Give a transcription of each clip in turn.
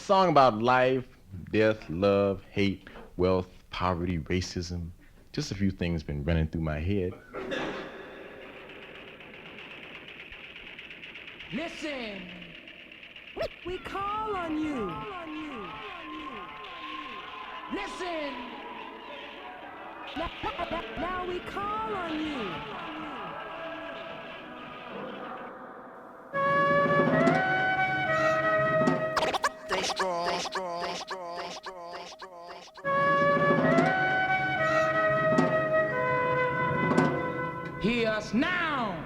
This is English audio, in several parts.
song about life, death, love, hate, wealth, poverty, racism. Just a few things been running through my head. Listen, we call on you. Listen, now we call on you. Stay strong, stay strong, stay strong, stay strong, stay strong. Hear us now.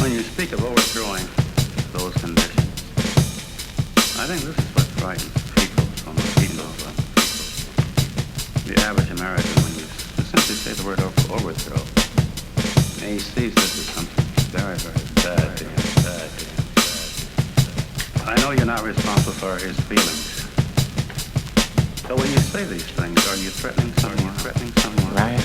When you speak of overthrowing those conditions, I think this is what frightens people so much. The average American, when you simply say the word overthrow, he sees this as something very, very bad to him, bad to him, bad. I know you're not responsible for his feelings, but when you say these things, are you threatening someone? Right.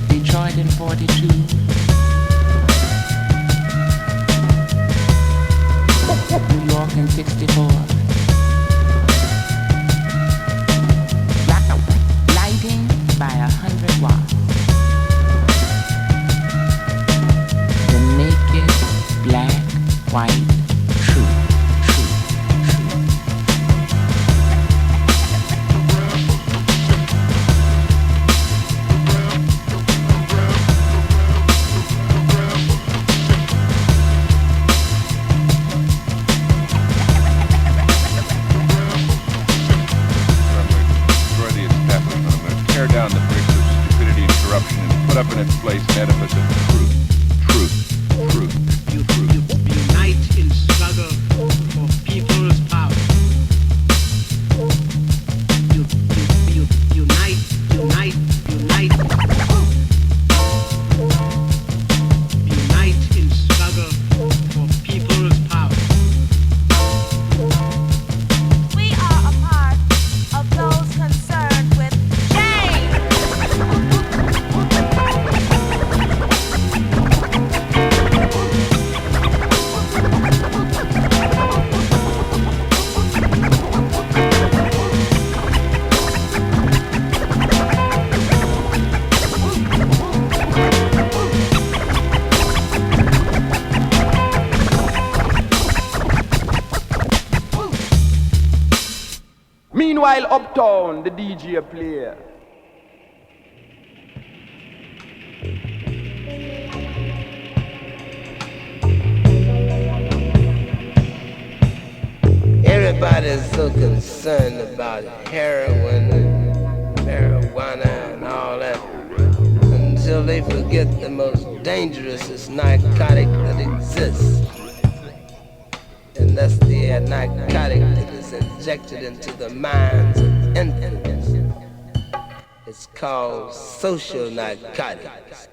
Detroit in 42. New York in 64. Lighting by 100 watts. The naked, black, white, truth. Tear down the bricks of stupidity and corruption and put up in its place an edifice of truth. Unite in struggle for people's power. Unite. Unite in struggle for people's power. We are a part of those concerned with change. Meanwhile, uptown, the DJ player. Everybody's so concerned about heroin and marijuana and all that until they forget the most dangerous narcotic that exists. And that's the narcotic that is injected into the minds of infants. It's called social narcotics.